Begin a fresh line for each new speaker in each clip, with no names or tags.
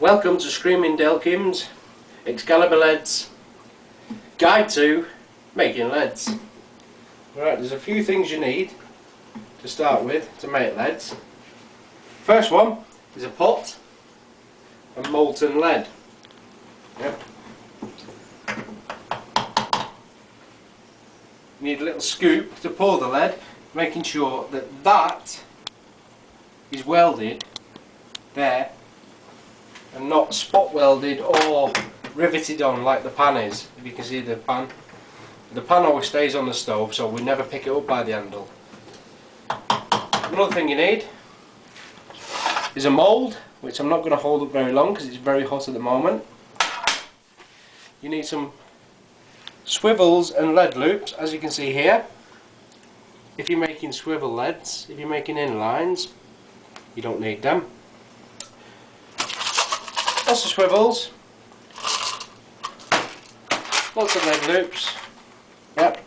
Welcome to Screaming Delkim's Excalibur Leads Guide to Making Leads. Right, there's a few things you need to start with to make leads. First one is a pot and molten lead. Yep. You need a little scoop to pour the lead, making sure that that is welded there and not spot welded or riveted on like the pan is. If you can see the pan always stays on the stove, so we never pick it up by the handle. Another thing you need is a mould, which I'm not going to hold up very long because it's very hot at the moment. You need some swivels and lead loops, as you can see here. If you're making swivel leads, if you're making inlines, you don't need them. Lots of swivels, lots of lead loops, yep,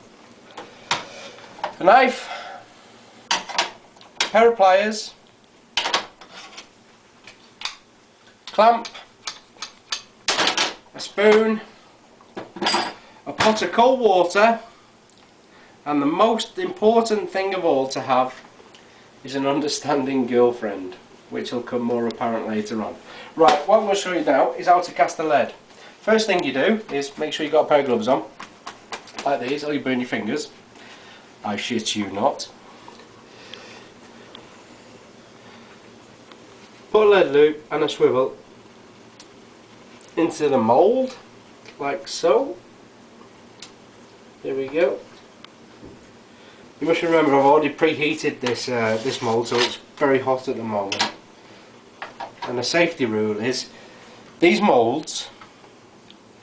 a knife, a pair of pliers, clamp, a spoon, a pot of cold water, and the most important thing of all to have is an understanding girlfriend, which will come more apparent later on. Right, what I'm going to show you now is how to cast a lead. First thing you do is make sure you've got a pair of gloves on, like these, or you burn your fingers. I shit you not. Put a lead loop and a swivel into the mould, like so. There we go. You must remember I've already preheated this this mould, so it's very hot at the moment. And the safety rule is, these moulds,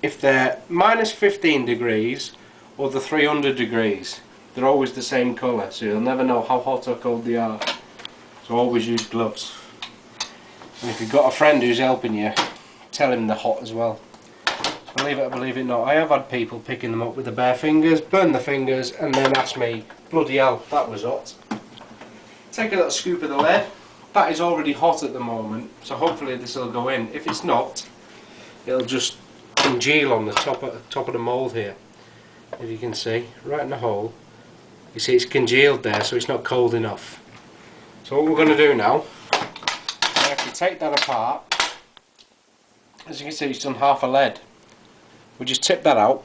if they're minus 15 degrees or the 300 degrees, they're always the same colour, so you'll never know how hot or cold they are. So always use gloves. And if you've got a friend who's helping you, tell him they're hot as well. Believe it or believe it not, I have had people picking them up with their bare fingers, burn the fingers, and then ask me, bloody hell, that was hot. Take a little scoop of the lead. That is already hot at the moment, so hopefully this will go in. If it's not, it'll just congeal on the top of the mould here. If you can see, right in the hole, you see it's congealed there, so it's not cold enough. So what we're going to do now, we have to take that apart. As you can see, it's done half a lead. We just tip that out,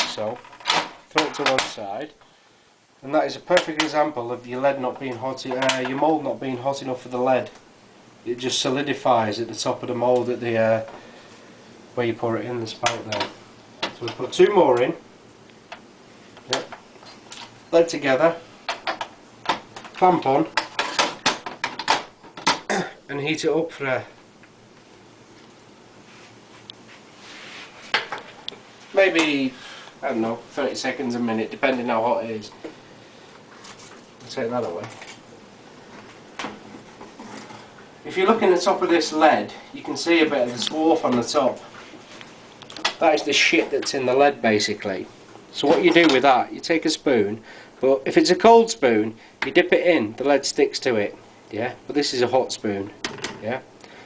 so throw it to one side. And that is a perfect example of your lead not being hot, your mould not being hot enough for the lead. It just solidifies at the top of the mould at the where you pour it in the spout there. So we put two more in. Yep. Lead together, clamp on, and heat it up for maybe, I don't know, 30 seconds, a minute, depending how hot it is. Take that away. If you look in the top of this lead, you can see a bit of the swarf on the top. That is the shit that's in the lead, basically. So what you do with that, you take a spoon, but if it's a cold spoon, you dip it in, the lead sticks to it, yeah? But this is a hot spoon, yeah?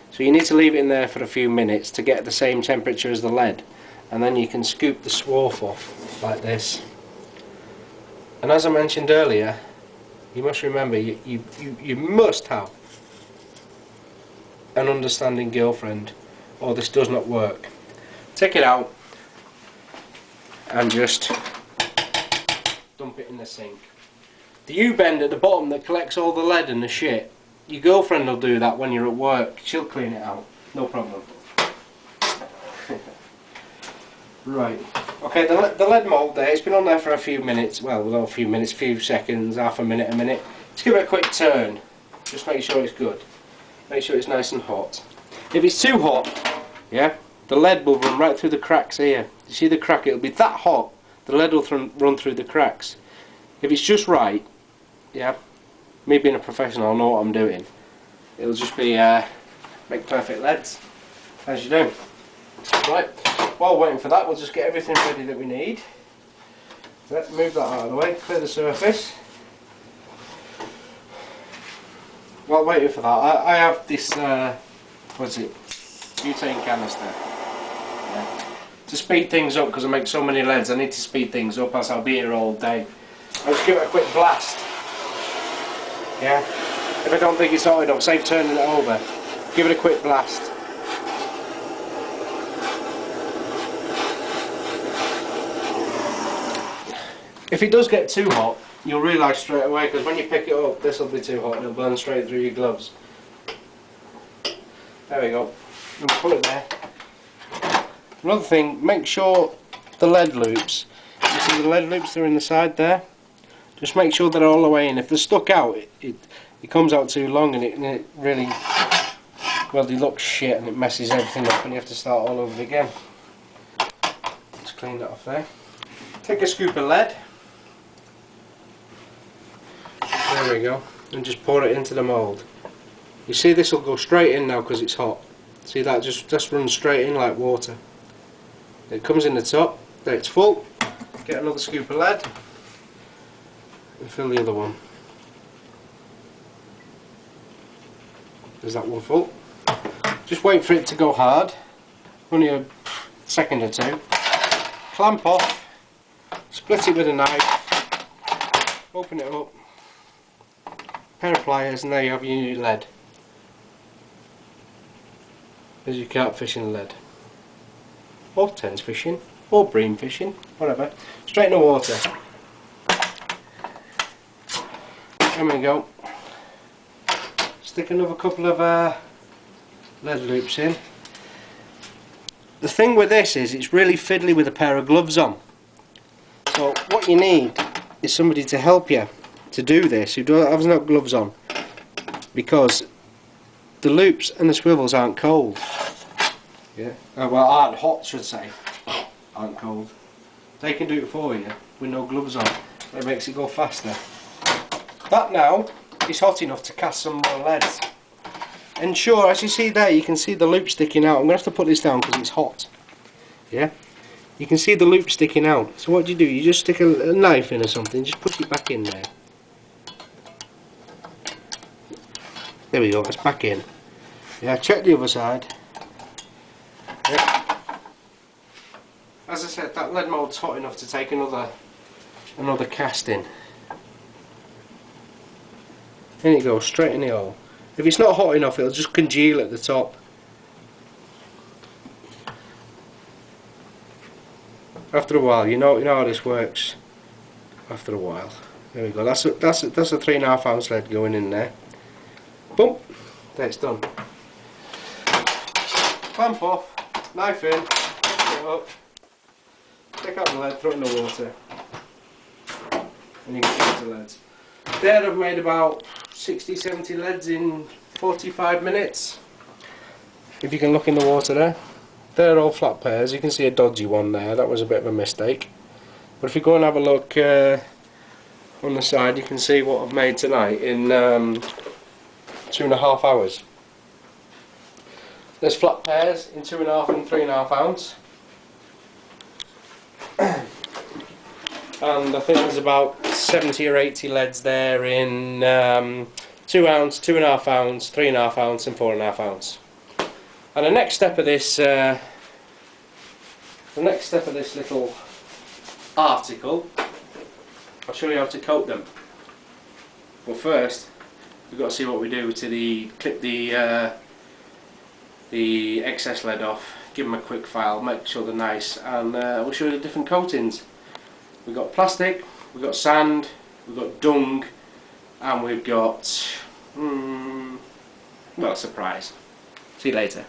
So you need to leave it in there for a few minutes to get the same temperature as the lead, and then you can scoop the swarf off, like this. And as I mentioned earlier, you must remember, you must have an understanding girlfriend, or this does not work. Take it out and just dump it in the sink. The U-bend at the bottom that collects all the lead and the shit, your girlfriend will do that when you're at work. She'll clean it out, no problem. Right, okay, the lead mould there, it's been on there for a few minutes, well, not a few minutes, few seconds, half a minute, a minute. Just give it a quick turn, just make sure it's good. Make sure it's nice and hot. If it's too hot, yeah, the lead will run right through the cracks here. You see the crack, it'll be that hot, the lead will run through the cracks. If it's just right, yeah, me being a professional, I know what I'm doing. It'll just be, make perfect leads, as you do. Right. While waiting for that, we'll just get everything ready that we need. Let's move that out of the way, clear the surface. While waiting for that, I have this what's it? Butane canister. Yeah. To speed things up, because I make so many leads, I need to speed things up, else I'll be here all day. I'll just give it a quick blast. Yeah. If I don't think it's hot enough, save turning it over. Give it a quick blast. If it does get too hot, you'll realise straight away, because when you pick it up, this will be too hot and it'll burn straight through your gloves. There we go. We'll put it there. Another thing, make sure the lead loops, you see the lead loops, they're in the side there. Just make sure they're all the way in. If they're stuck out, it comes out too long and it really, well, they look shit and it messes everything up and you have to start all over again. Just clean that off there. Take a scoop of lead. There we go. And just pour it into the mould. You see this will go straight in now because it's hot. See that just runs straight in like water. It comes in the top, then it's full. Get another scoop of lead and fill the other one. There's that one full. Just wait for it to go hard, only a second or two. Clamp off, split it with a knife, open it up, pair of pliers, and there you have your new lead. There's your carp fishing lead, or tens fishing, or bream fishing, whatever. Straight in the water. There we go. Stick another couple of lead loops in. The thing with this is it's really fiddly with a pair of gloves on. So what you need is somebody to help you to do this who has no gloves on, because the loops and the swivels aren't cold. Yeah. Well, aren't hot, should say. Aren't cold. They can do it for you with no gloves on. It makes it go faster. That now is hot enough to cast some more leads. And sure, as you see there, you can see the loop sticking out. I'm going to have to put this down because it's hot. Yeah? You can see the loop sticking out. So what do? You just stick a knife in or something, just push it back in there. There we go, it's back in. Yeah, check the other side. Yeah. As I said, that lead mould's hot enough to take another cast in. In it goes, straight in the hole. If it's not hot enough, it'll just congeal at the top. After a while, you know how this works. After a while, there we go. That's a 3.5 ounce lead going in there. Boom, there it's done. Clamp off, knife in, pick it up, take out the lead, throw it in the water, and you can get the leads. There I've made about 60-70 leads in 45 minutes. If you can look in the water there. They're all flat pairs. You can see a dodgy one there, that was a bit of a mistake. But if you go and have a look on the side, you can see what I've made tonight in 2.5 hours. There's flat pairs in 2.5 and 3.5 ounce. And I think there's about 70 or 80 leads there in 2 ounce, 2.5 ounce, 3.5 ounce and 4.5 ounce. And the next step of this little article, I'll show you how to coat them. But first, we've got to see what we do to clip the excess lead off, give them a quick file, make sure they're nice, and we'll show you the different coatings. We've got plastic, we've got sand, we've got dung, and we've got, well, surprise. See you later.